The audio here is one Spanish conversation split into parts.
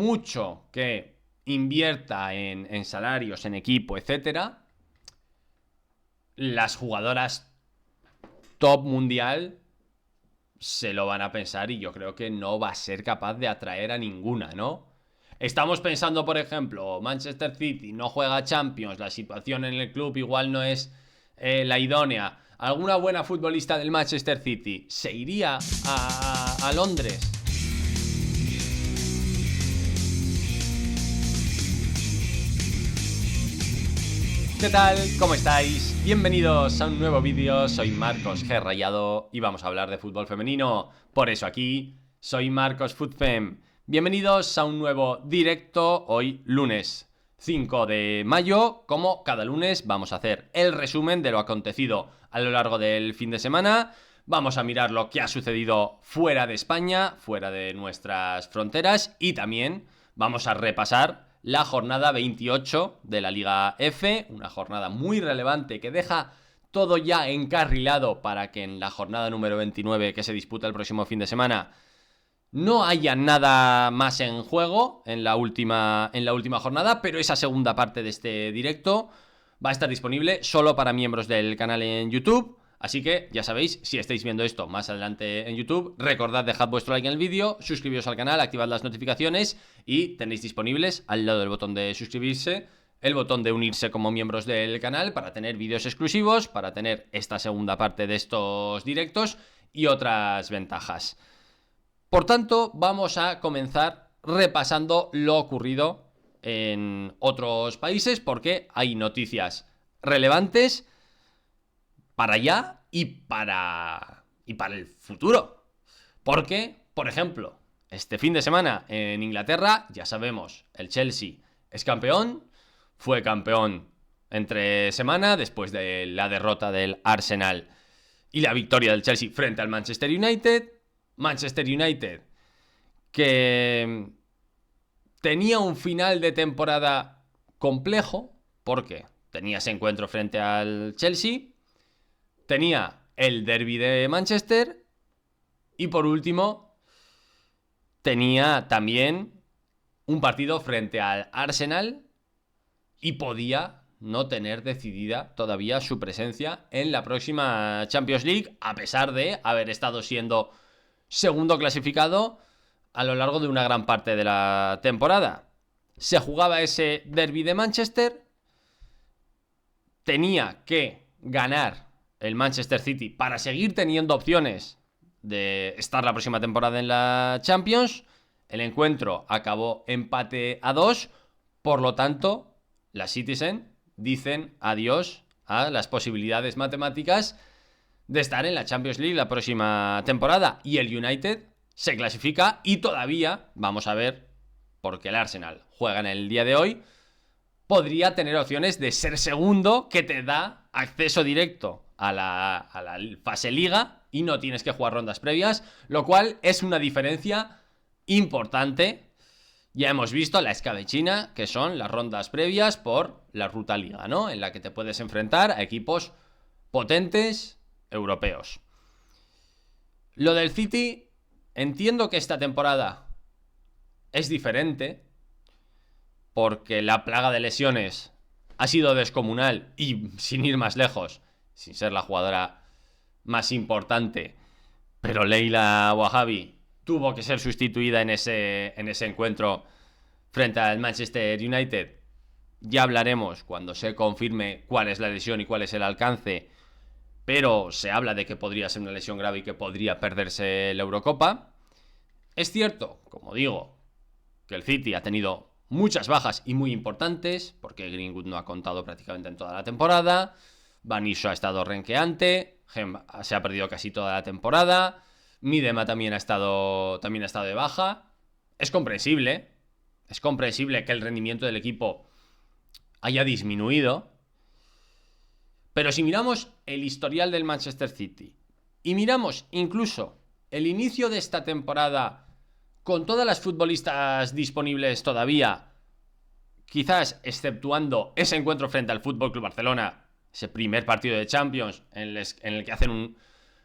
mucho que invierta en salarios, en equipo, etcétera, las jugadoras top mundial se lo van a pensar y yo creo que no va a ser capaz de atraer a ninguna, ¿no? Estamos pensando, por ejemplo, Manchester City no juega Champions, la situación en el club igual no es la idónea. ¿Alguna buena futbolista del Manchester City se iría a Londres? ¿Qué tal? ¿Cómo estáis? Bienvenidos a un nuevo vídeo, soy Marcos G. Rayado y vamos a hablar de fútbol femenino. Por eso aquí, soy Marcos FutFem. Bienvenidos a un nuevo directo, hoy lunes 5 de mayo. Como cada lunes vamos a hacer el resumen de lo acontecido a lo largo del fin de semana. Vamos a mirar lo que ha sucedido fuera de España, fuera de nuestras fronteras, y también vamos a repasar la jornada 28 de la Liga F, una jornada muy relevante que deja todo ya encarrilado para que en la jornada número 29 que se disputa el próximo fin de semana no haya nada más en juego en la última jornada, pero esa segunda parte de este directo va a estar disponible solo para miembros del canal en YouTube. Así que ya sabéis, si estáis viendo esto más adelante en YouTube, recordad dejad vuestro like en el vídeo, suscribiros al canal, activad las notificaciones y tenéis disponibles al lado del botón de suscribirse el botón de unirse como miembros del canal para tener vídeos exclusivos, para tener esta segunda parte de estos directos y otras ventajas. Por tanto, vamos a comenzar repasando lo ocurrido en otros países porque hay noticias relevantes para allá y para el futuro. Porque, por ejemplo, este fin de semana en Inglaterra, ya sabemos, el Chelsea es campeón, fue campeón entre semana después de la derrota del Arsenal y la victoria del Chelsea frente al Manchester United. Manchester United que tenía un final de temporada complejo porque tenía ese encuentro frente al Chelsea, tenía el derbi de Manchester y por último tenía también un partido frente al Arsenal y podía no tener decidida todavía su presencia en la próxima Champions League, a pesar de haber estado siendo segundo clasificado a lo largo de una gran parte de la temporada. Se jugaba ese derbi de Manchester, tenía que ganar el Manchester City para seguir teniendo opciones de estar la próxima temporada en la Champions. El encuentro acabó empate a 2, por lo tanto, las Citizen dicen adiós a las posibilidades matemáticas de estar en la Champions League la próxima temporada. Y el United se clasifica y todavía, vamos a ver, porque el Arsenal juega en el día de hoy, podría tener opciones de ser segundo, que te da acceso directo a la fase liga y no tienes que jugar rondas previas, lo cual es una diferencia importante. Ya hemos visto la escabechina, que son las rondas previas por la ruta liga, ¿no? En la que te puedes enfrentar a equipos potentes europeos. Lo del City, entiendo que esta temporada es diferente porque la plaga de lesiones ha sido descomunal y, sin ir más lejos, sin ser la jugadora más importante, pero Leila Wahabi tuvo que ser sustituida en ese encuentro frente al Manchester United. Ya hablaremos cuando se confirme cuál es la lesión y cuál es el alcance, pero se habla de que podría ser una lesión grave y que podría perderse la Eurocopa. Es cierto, como digo, que el City ha tenido muchas bajas y muy importantes, porque Greenwood no ha contado prácticamente en toda la temporada, Vanish ha estado renqueante, Gem se ha perdido casi toda la temporada, Midema también ha estado de baja. Es comprensible que el rendimiento del equipo haya disminuido, pero si miramos el historial del Manchester City y miramos incluso el inicio de esta temporada con todas las futbolistas disponibles todavía, quizás exceptuando ese encuentro frente al FC Barcelona, ese primer partido de Champions en el que hacen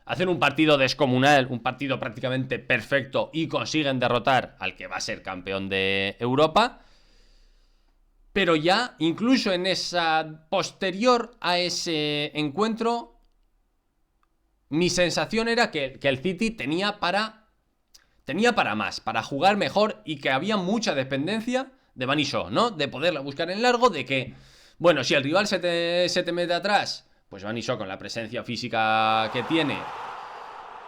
hacen un partido descomunal, un partido prácticamente perfecto y consiguen derrotar al que va a ser campeón de Europa. Pero ya, incluso en esa posterior a ese encuentro, mi sensación era que el City tenía para más, para jugar mejor, y que había mucha dependencia de Bunny Shaw, ¿no? De poderla buscar en largo, de que, bueno, si el rival se te mete atrás, pues Bunny Shaw, con la presencia física que tiene,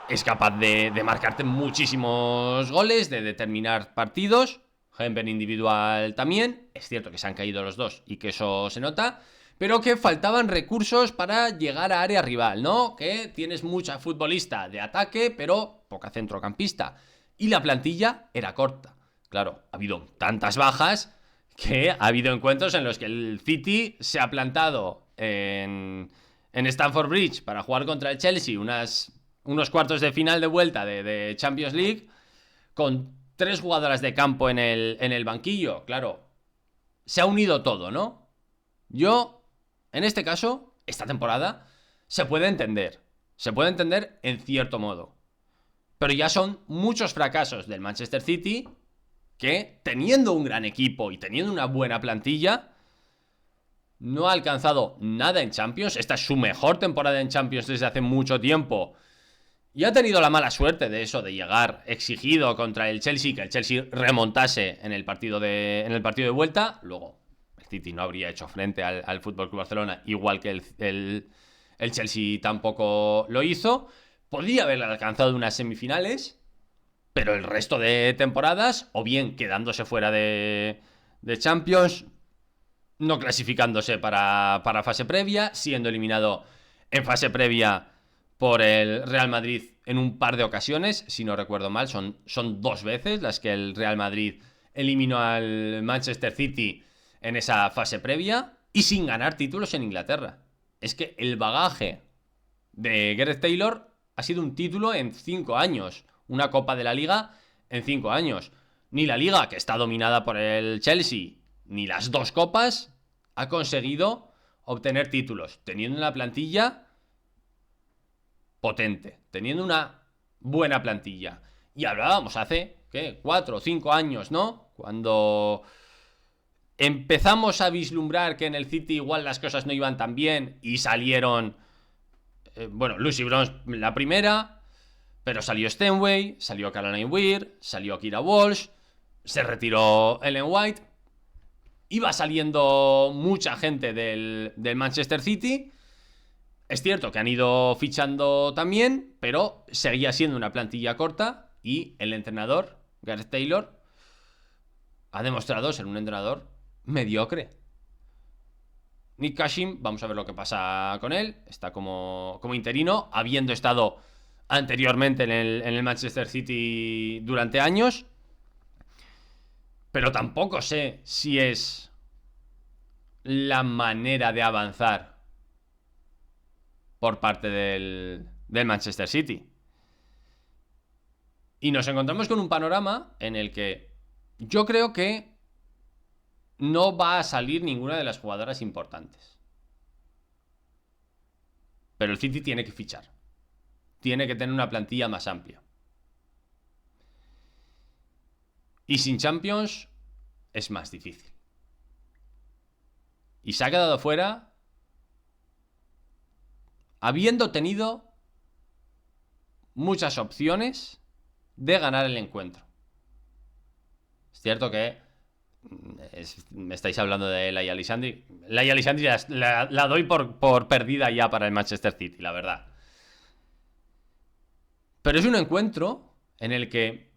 es capaz de marcarte muchísimos goles, de determinar partidos. Henry individual también. Es cierto que se han caído los dos y que eso se nota, pero que faltaban recursos para llegar a área rival, ¿no? Que tienes mucha futbolista de ataque, pero poca centrocampista. Y la plantilla era corta. Claro, ha habido tantas bajas que ha habido encuentros en los que el City se ha plantado en Stamford Bridge para jugar contra el Chelsea unos cuartos de final de vuelta de Champions League, con 3 jugadoras de campo en el banquillo. Claro, se ha unido todo, ¿no? Yo, en este caso, esta temporada, se puede entender en cierto modo. Pero ya son muchos fracasos del Manchester City que, teniendo un gran equipo y teniendo una buena plantilla, no ha alcanzado nada en Champions. Esta es su mejor temporada en Champions desde hace mucho tiempo. Y ha tenido la mala suerte de eso, de llegar exigido contra el Chelsea, que el Chelsea remontase en el partido de vuelta. Luego, el City no habría hecho frente al FC Barcelona, igual que el Chelsea tampoco lo hizo. Podría haber alcanzado unas semifinales, pero el resto de temporadas, o bien quedándose fuera de Champions, no clasificándose para fase previa, siendo eliminado en fase previa por el Real Madrid en un par de ocasiones, si no recuerdo mal, son 2 veces las que el Real Madrid eliminó al Manchester City en esa fase previa, y sin ganar títulos en Inglaterra. Es que el bagaje de Gareth Taylor ha sido un título en 5 años, una Copa de la Liga en 5 años. Ni la Liga, que está dominada por el Chelsea, ni las 2 copas ha conseguido obtener títulos, teniendo una plantilla potente, teniendo una buena plantilla. Y hablábamos hace, ¿qué? 4 o 5 años, ¿no? Cuando empezamos a vislumbrar que en el City igual las cosas no iban tan bien, y salieron, Lucy Bronze la primera, pero salió Stenway, salió Caroline Weir, salió Kira Walsh, se retiró Ellen White, iba saliendo mucha gente del Manchester City. Es cierto que han ido fichando también, pero seguía siendo una plantilla corta, y el entrenador, Gareth Taylor, ha demostrado ser un entrenador mediocre. Nick Cushing, vamos a ver lo que pasa con él. Está como interino, habiendo estado anteriormente en el Manchester City durante años. Pero tampoco sé si es la manera de avanzar por parte del Manchester City. Y nos encontramos con un panorama en el que yo creo que no va a salir ninguna de las jugadoras importantes. Pero el City tiene que fichar. Tiene que tener una plantilla más amplia. Y sin Champions es más difícil. Y se ha quedado fuera habiendo tenido muchas opciones de ganar el encuentro. Es cierto que me estáis hablando de Laia Aleixandri. Laia Aleixandri la doy por perdida ya para el Manchester City, la verdad. Pero es un encuentro en el que,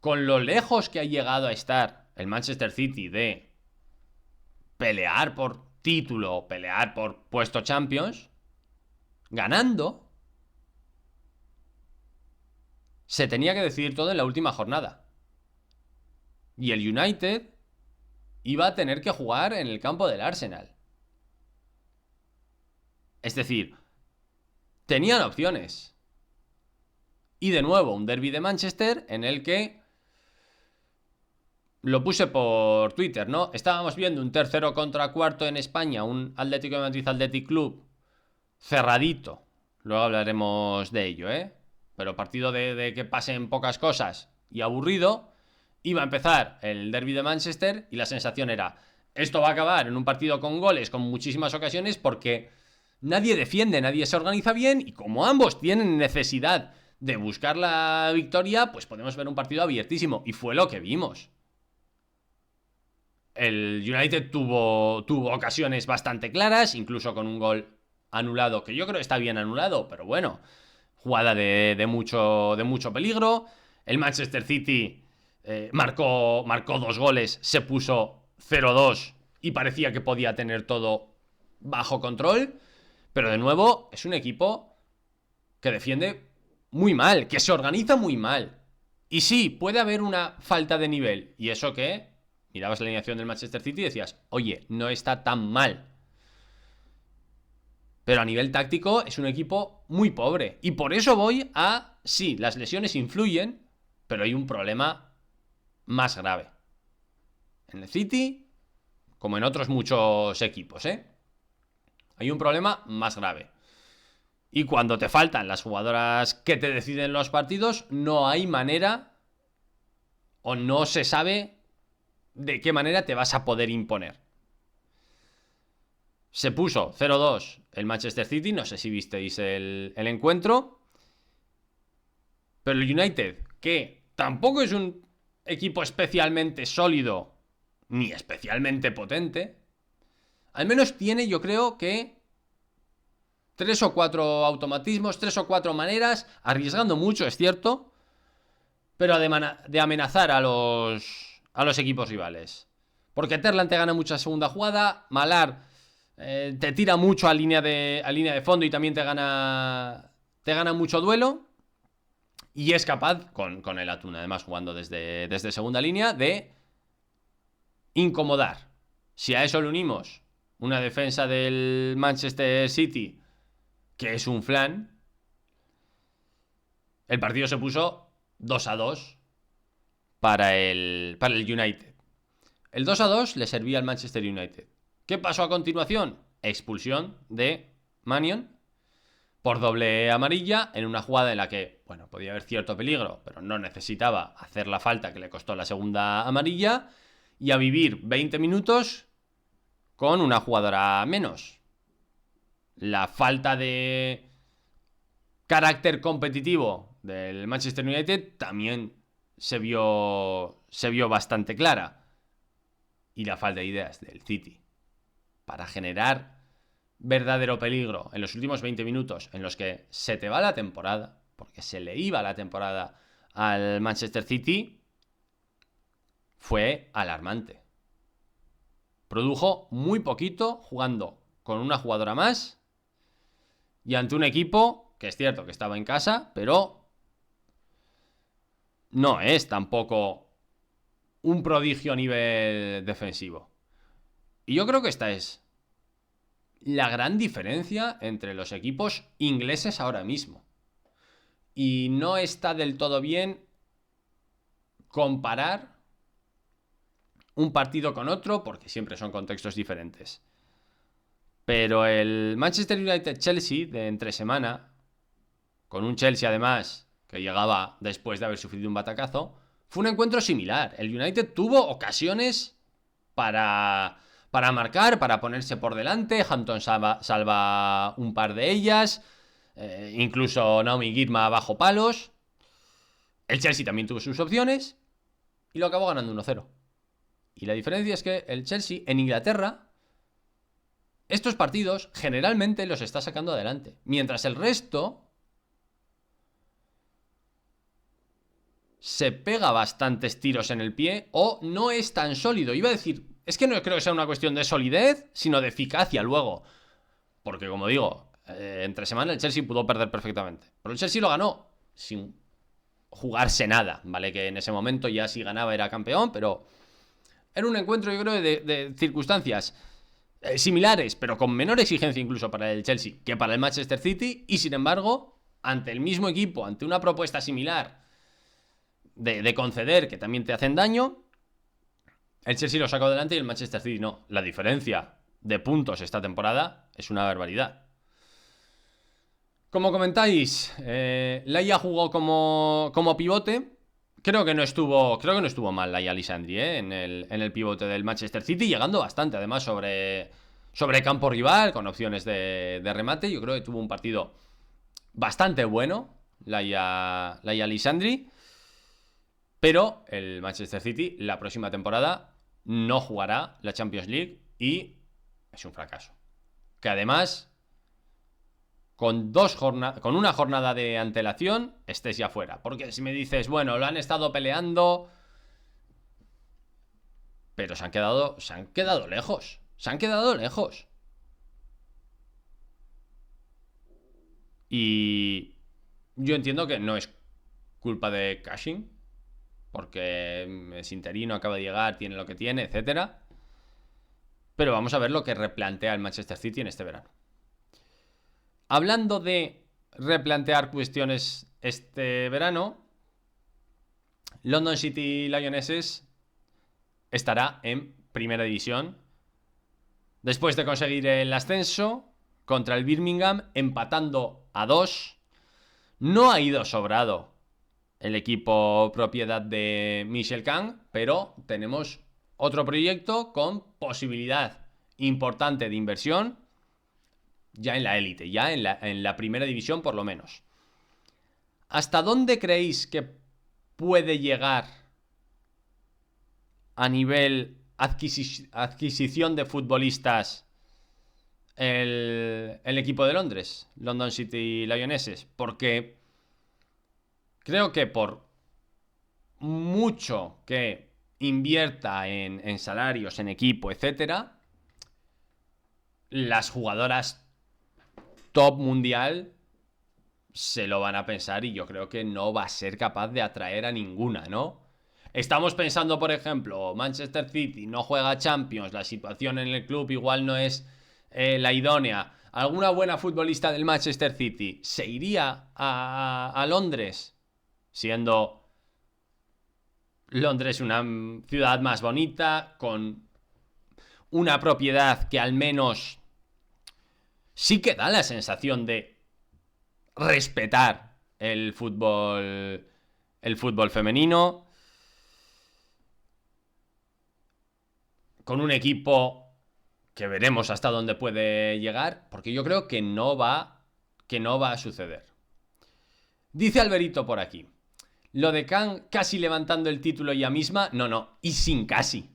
con lo lejos que ha llegado a estar el Manchester City de pelear por título, pelear por puesto Champions, ganando, se tenía que decidir todo en la última jornada. Y el United iba a tener que jugar en el campo del Arsenal. Es decir, tenían opciones. Y de nuevo, un derbi de Manchester en el que, lo puse por Twitter, ¿no? Estábamos viendo un tercero contra cuarto en España, un Atlético de Madrid Athletic Club cerradito, Luego hablaremos de ello, ¿eh? Pero partido de que pasen pocas cosas y aburrido. Iba a empezar el derbi de Manchester y la sensación era: esto va a acabar en un partido con goles, con muchísimas ocasiones, porque nadie defiende, nadie se organiza bien, y como ambos tienen necesidad de buscar la victoria, pues podemos ver un partido abiertísimo. Y fue lo que vimos. El United tuvo ocasiones bastante claras, incluso con un gol anulado, que yo creo que está bien anulado, pero bueno, jugada de mucho peligro. El Manchester City marcó 2 goles, se puso 0-2 y parecía que podía tener todo bajo control. Pero de nuevo, es un equipo que defiende muy mal, que se organiza muy mal. Y sí, puede haber una falta de nivel. Y eso que mirabas la alineación del Manchester City y decías: oye, no está tan mal. Pero a nivel táctico es un equipo muy pobre. Y por eso voy a... sí, las lesiones influyen, pero hay un problema más grave. En el City, como en otros muchos equipos, ¿eh? Hay un problema más grave. Y cuando te faltan las jugadoras que te deciden los partidos, no hay manera, o no se sabe de qué manera te vas a poder imponer. Se puso 0-2 el Manchester City, no sé si visteis el encuentro. Pero el United, que tampoco es un equipo especialmente sólido ni especialmente potente, al menos tiene, yo creo que 3 o 4 automatismos, 3 o 4 maneras, arriesgando mucho, es cierto, pero de amenazar a los equipos rivales. Porque Terlan te gana mucha segunda jugada, Malar te tira mucho a línea de fondo y también te gana mucho duelo. Y es capaz, con el Atún además jugando desde segunda línea, de incomodar. Si a eso le unimos una defensa del Manchester City que es un flan, el partido se puso 2-2 para el United. El 2-2 le servía al Manchester United. ¿Qué pasó a continuación? Expulsión de Mannion por doble amarilla en una jugada en la que, bueno, podía haber cierto peligro, pero no necesitaba hacer la falta que le costó la segunda amarilla, y a vivir 20 minutos con una jugadora menos. La falta de carácter competitivo del Manchester United también se vio bastante clara. Y la falta de ideas del City para generar verdadero peligro en los últimos 20 minutos en los que se te va la temporada, porque se le iba la temporada al Manchester City, fue alarmante. Produjo muy poquito jugando con una jugadora más y ante un equipo que es cierto que estaba en casa, pero no es tampoco un prodigio a nivel defensivo. Y yo creo que esta es la gran diferencia entre los equipos ingleses ahora mismo. Y no está del todo bien comparar un partido con otro, porque siempre son contextos diferentes. Pero el Manchester United-Chelsea de entre semana, con un Chelsea además que llegaba después de haber sufrido un batacazo, fue un encuentro similar. El United tuvo ocasiones para marcar, para ponerse por delante. Hampton salva un par de ellas, incluso Naomi Girma bajo palos. El Chelsea también tuvo sus opciones y lo acabó ganando 1-0. Y la diferencia es que el Chelsea en Inglaterra estos partidos generalmente los está sacando adelante, mientras el resto se pega bastantes tiros en el pie o no es tan sólido. Iba a decir, es que no creo que sea una cuestión de solidez, sino de eficacia luego. Porque como digo, entre semana el Chelsea pudo perder perfectamente, pero el Chelsea lo ganó sin jugarse nada, ¿vale? Que en ese momento ya si ganaba era campeón, pero era un encuentro, yo creo, de circunstancias similares, pero con menor exigencia incluso para el Chelsea que para el Manchester City, y sin embargo, ante el mismo equipo, ante una propuesta similar de conceder, que también te hacen daño, el Chelsea lo sacó adelante y el Manchester City no. La diferencia de puntos esta temporada es una barbaridad. Como comentáis, Laia jugó como pivote. Creo que no estuvo mal Laia Lisandri, en el pivote del Manchester City, llegando bastante, además, sobre campo rival, con opciones de remate. Yo creo que tuvo un partido bastante bueno, Laia Lisandri. Pero el Manchester City la próxima temporada no jugará la Champions League y es un fracaso. Que además, con una jornada de antelación, estés ya fuera. Porque si me dices, bueno, lo han estado peleando, pero se han quedado lejos. Se han quedado lejos. Y yo entiendo que no es culpa de Cushing, porque es interino, acaba de llegar, tiene lo que tiene, etcétera. Pero vamos a ver lo que replantea el Manchester City en este verano. Hablando de replantear cuestiones este verano, London City Lionesses estará en primera división después de conseguir el ascenso contra el Birmingham, empatando a 2. No ha ido sobrado el equipo propiedad de Michel Kang, pero tenemos otro proyecto con posibilidad importante de inversión ya en la élite, ya en la primera división por lo menos. ¿Hasta dónde creéis que puede llegar a nivel adquisición de futbolistas el equipo de Londres, London City Lionesses? Porque creo que por mucho que invierta en salarios, en equipo, etcétera, las jugadoras top mundial se lo van a pensar y yo creo que no va a ser capaz de atraer a ninguna, ¿no? Estamos pensando, por ejemplo, Manchester City no juega Champions, la situación en el club igual no es la idónea. ¿Alguna buena futbolista del Manchester City se iría a Londres? Siendo Londres una ciudad más bonita, con una propiedad que al menos sí que da la sensación de respetar el fútbol femenino, con un equipo que veremos hasta dónde puede llegar, porque yo creo que no va a suceder. Dice Alberito por aquí, lo de Kang casi levantando el título ella misma, no, y sin casi.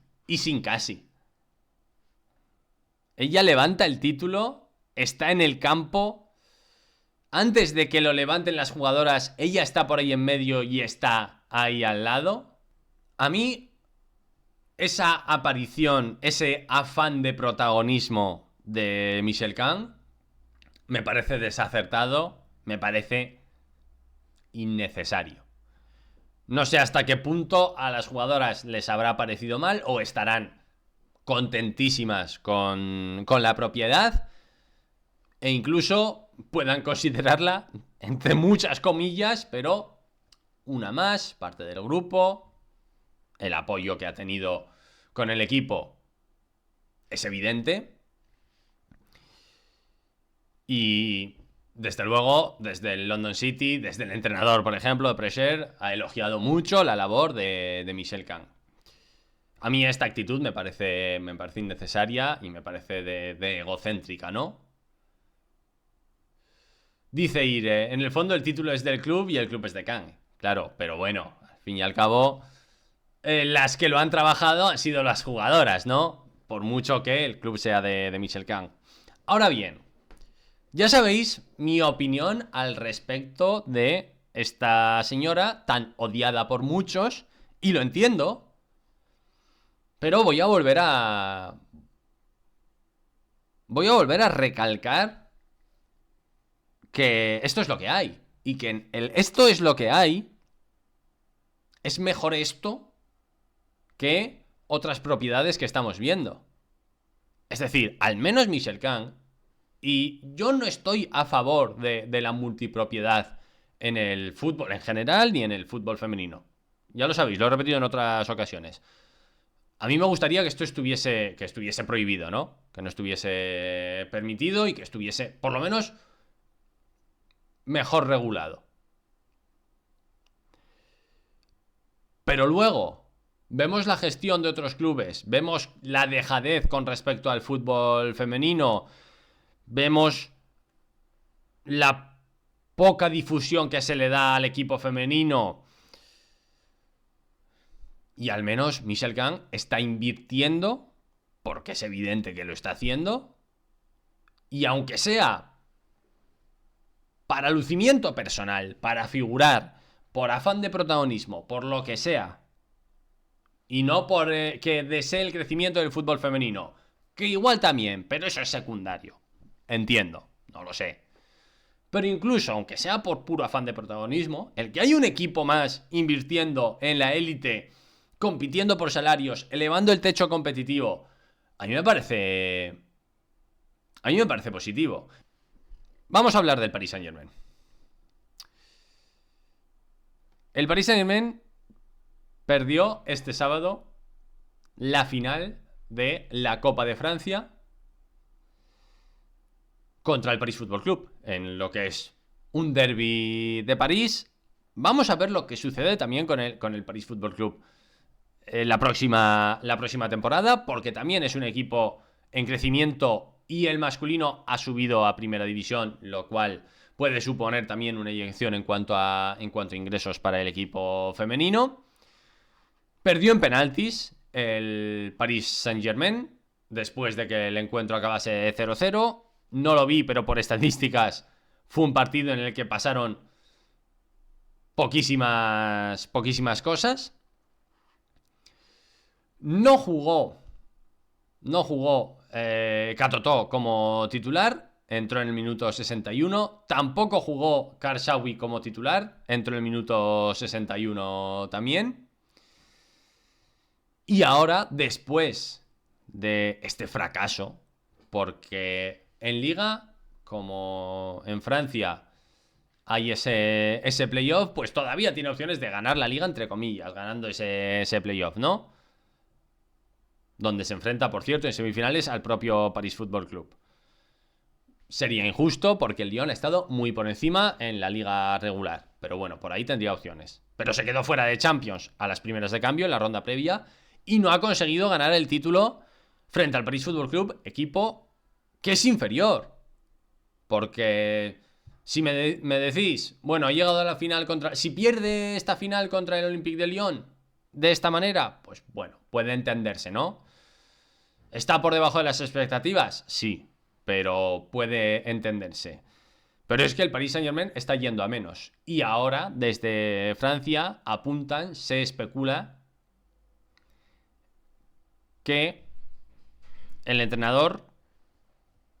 Ella levanta el título, está en el campo. Antes de que lo levanten las jugadoras, ella está por ahí en medio y está ahí al lado. A mí, esa aparición, ese afán de protagonismo de Michel Kang, me parece desacertado, me parece innecesario. No sé hasta qué punto a las jugadoras les habrá parecido mal o estarán contentísimas con la propiedad e incluso puedan considerarla, entre muchas comillas, pero una más, parte del grupo. El apoyo que ha tenido con el equipo es evidente. Y desde luego, desde el London City, desde el entrenador, por ejemplo, de Pressure, ha elogiado mucho la labor de Michel Kang. A mí esta actitud me parece innecesaria y me parece de egocéntrica, ¿no? Dice Ire, en el fondo el título es del club y el club es de Kang. Claro, pero bueno, al fin y al cabo, las que lo han trabajado han sido las jugadoras, ¿no? Por mucho que el club sea de Michel Kang. Ahora bien, ya sabéis mi opinión al respecto de esta señora tan odiada por muchos, y lo entiendo, pero voy a volver a recalcar que esto es lo que hay. Y que esto es lo que hay es mejor esto que otras propiedades que estamos viendo. Es decir, al menos Michel Kang, y yo no estoy a favor de la multipropiedad en el fútbol en general ni en el fútbol femenino. Ya lo sabéis, lo he repetido en otras ocasiones. A mí me gustaría que esto estuviese prohibido, ¿no? Que no estuviese permitido y que estuviese, por lo menos, mejor regulado. Pero luego vemos la gestión de otros clubes, vemos la dejadez con respecto al fútbol femenino, vemos la poca difusión que se le da al equipo femenino. Y al menos Michelle Gang está invirtiendo, porque es evidente que lo está haciendo, y aunque sea para lucimiento personal, para figurar, por afán de protagonismo, por lo que sea, y no por que desee el crecimiento del fútbol femenino, que igual también, pero eso es secundario. Entiendo, no lo sé. Pero incluso, aunque sea por puro afán de protagonismo, el que hay un equipo más invirtiendo en la élite, compitiendo por salarios, elevando el techo competitivo, a mí me parece positivo. Vamos a hablar del Paris Saint-Germain. El Paris Saint-Germain perdió este sábado la final de la Copa de Francia contra el Paris Football Club, en lo que es un derbi de París. Vamos a ver lo que sucede también con el Paris Football Club la próxima temporada, porque también es un equipo en crecimiento y el masculino ha subido a primera división, lo cual puede suponer también una inyección en cuanto a ingresos para el equipo femenino. Perdió en penaltis el Paris Saint-Germain después de que el encuentro acabase 0-0. No lo vi, pero por estadísticas fue un partido en el que pasaron poquísimas cosas. No jugó Katoto como titular, entró en el minuto 61. Tampoco jugó Karshawi como titular, entró en el minuto 61 también. Y ahora, después de este fracaso, porque en Liga, como en Francia hay ese playoff, pues todavía tiene opciones de ganar la Liga, entre comillas, ganando ese playoff, ¿no? Donde se enfrenta, por cierto, en semifinales al propio Paris Football Club. Sería injusto porque el Lyon ha estado muy por encima en la liga regular, pero bueno, por ahí tendría opciones. Pero se quedó fuera de Champions a las primeras de cambio en la ronda previa y no ha conseguido ganar el título frente al Paris Football Club, equipo que es inferior. Porque si me decís, bueno, ha llegado a la final contra... Si pierde esta final contra el Olympique de Lyon de esta manera, pues bueno, puede entenderse, ¿no? ¿Está por debajo de las expectativas? Sí, pero puede entenderse. Pero es que el Paris Saint-Germain está yendo a menos. Y ahora, desde Francia, apuntan, se especula que el entrenador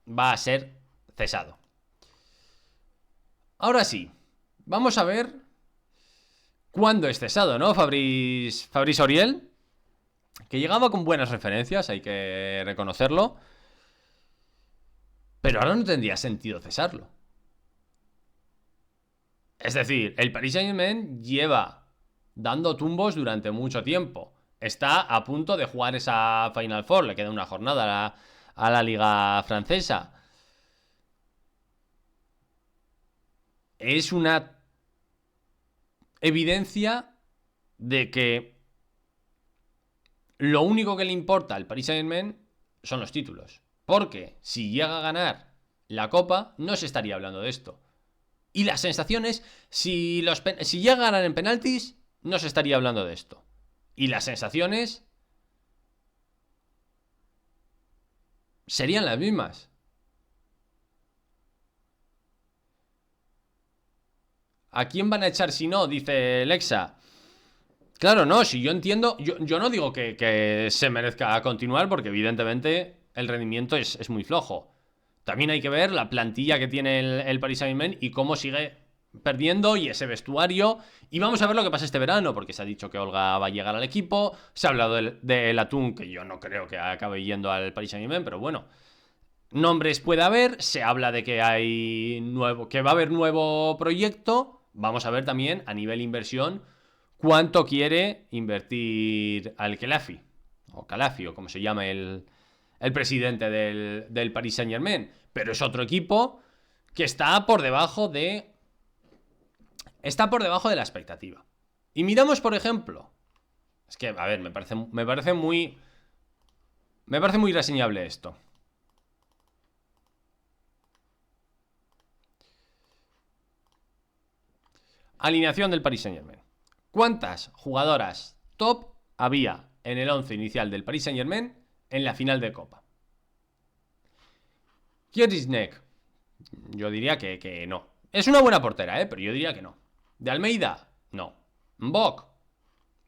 va a ser cesado. Ahora sí, vamos a ver cuándo es cesado, ¿no? Fabrice Auriel, que llegaba con buenas referencias, hay que reconocerlo, pero ahora no tendría sentido cesarlo. Es decir, el Paris Saint-Germain lleva dando tumbos durante mucho tiempo. Está a punto de jugar esa Final Four, le queda una jornada a la liga francesa. Es una evidencia de que lo único que le importa al Paris Saint-Germain son los títulos. Porque si llega a ganar la Copa, no se estaría hablando de esto. Y las sensaciones, si llega a ganar en penaltis, no se estaría hablando de esto. Y las sensaciones serían las mismas. ¿A quién van a echar si no? Dice Lexa. Claro, no, si yo entiendo, yo no digo que se merezca continuar, porque evidentemente el rendimiento es muy flojo. También hay que ver la plantilla que tiene el Paris Saint-Germain y cómo sigue perdiendo, y ese vestuario. Y vamos a ver lo que pasa este verano, porque se ha dicho que Olga va a llegar al equipo. Se ha hablado del Atún, que yo no creo que acabe yendo al Paris Saint-Germain, pero bueno, nombres puede haber. Se habla de que va a haber nuevo proyecto. Vamos a ver también a nivel inversión cuánto quiere invertir Al-Khelafi, o Khelafi, o como se llama el presidente del Paris Saint-Germain. Pero es otro equipo que está por debajo de está por debajo de la expectativa. Y miramos, por ejemplo, es que, a ver, me parece muy reseñable esto. Alineación del Paris Saint-Germain. ¿Cuántas jugadoras top había en el 11 inicial del Paris Saint-Germain en la final de Copa? Kierisnek, yo diría que no. Es una buena portera, pero yo diría que no. De Almeida, no. Mbok,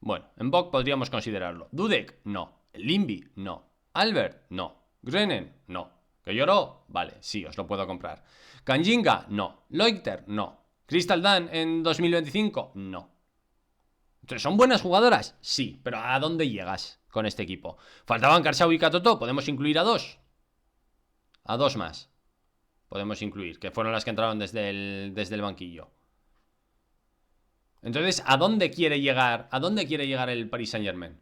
bueno, Mbok podríamos considerarlo. Dudek, no. Limby, no. Albert, no. Grenen, no. ¿Que lloró? Vale, sí, os lo puedo comprar. Kanjinga, no. Leuchter, no. Crystal Dan en 2025, no. Entonces, ¿son buenas jugadoras? Sí, pero ¿a dónde llegas con este equipo? Faltaban Karsau y Katoto, ¿podemos incluir a dos? A dos más podemos incluir, que fueron las que entraron desde el banquillo. Entonces, ¿a dónde quiere llegar? ¿A dónde quiere llegar el Paris Saint-Germain?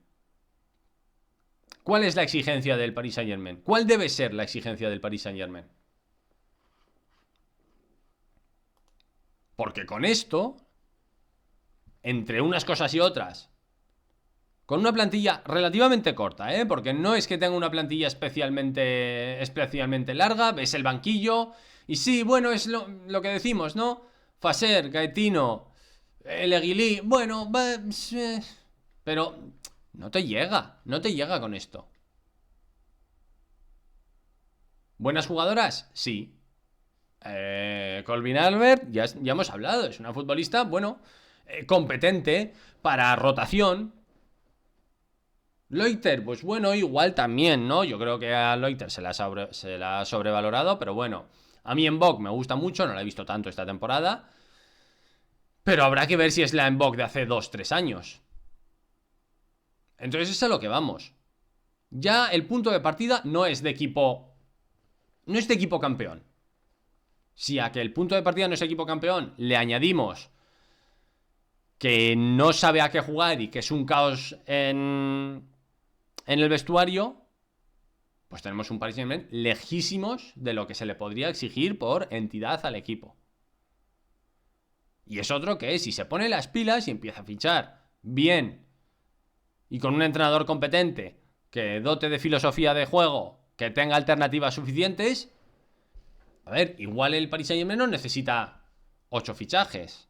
¿Cuál es la exigencia del Paris Saint-Germain? ¿Cuál debe ser la exigencia del Paris Saint-Germain? Porque con esto, entre unas cosas y otras, con una plantilla relativamente corta, porque no es que tenga una plantilla especialmente larga, ves el banquillo, y sí, bueno, es lo que decimos, ¿no? Faser, Gaetino, El Aguilí, bueno, pero no te llega con esto. ¿Buenas jugadoras? Sí. Colvin Albert, ya hemos hablado, es una futbolista, bueno, competente para rotación. Leuchter, pues bueno, igual también, ¿no? Yo creo que a Leuchter se la ha sobrevalorado, pero bueno, a mí Mbok me gusta mucho, no la he visto tanto esta temporada, pero habrá que ver si es la Mbok de hace 2-3 años. Entonces es a lo que vamos. Ya el punto de partida no es de equipo campeón. Si a que el punto de partida no es equipo campeón le añadimos que no sabe a qué jugar y que es un caos en el vestuario, pues tenemos un Paris Saint-Germain lejísimos de lo que se le podría exigir por entidad al equipo. Y es otro que si se pone las pilas y empieza a fichar bien y con un entrenador competente que dote de filosofía de juego, que tenga alternativas suficientes, a ver, igual el Paris Saint-Germain no necesita 8 fichajes.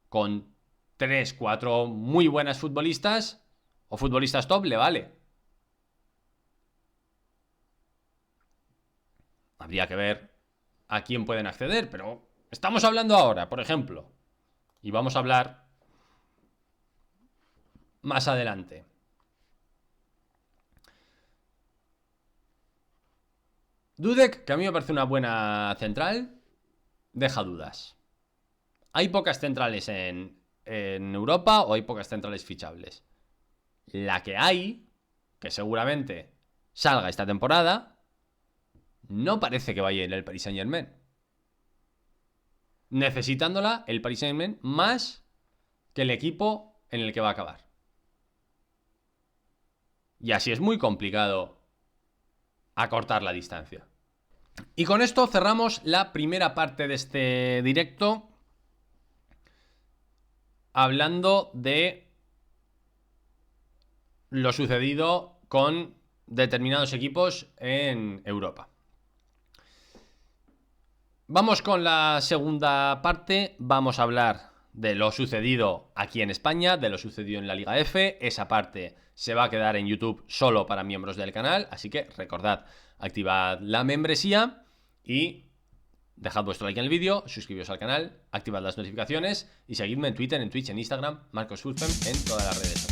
Con 3, 4 muy buenas futbolistas o futbolistas top le vale. Habría que ver a quién pueden acceder, pero estamos hablando ahora, por ejemplo, y vamos a hablar más adelante. Dudek, que a mí me parece una buena central, deja dudas. Hay pocas centrales en Europa o hay pocas centrales fichables. La que hay, que seguramente salga esta temporada, no parece que vaya a ir el Paris Saint-Germain. Necesitándola el Paris Saint-Germain más que el equipo en el que va a acabar. Y así es muy complicado acortar la distancia. Y con esto cerramos la primera parte de este directo, hablando de lo sucedido con determinados equipos en Europa. Vamos con la segunda parte. Vamos a hablar de lo sucedido aquí en España, de lo sucedido en la Liga F. Esa parte se va a quedar en YouTube solo para miembros del canal, así que recordad, activad la membresía y dejad vuestro like en el vídeo, suscribiros al canal, activad las notificaciones y seguidme en Twitter, en Twitch, en Instagram, Marcos Footfem, en todas las redes.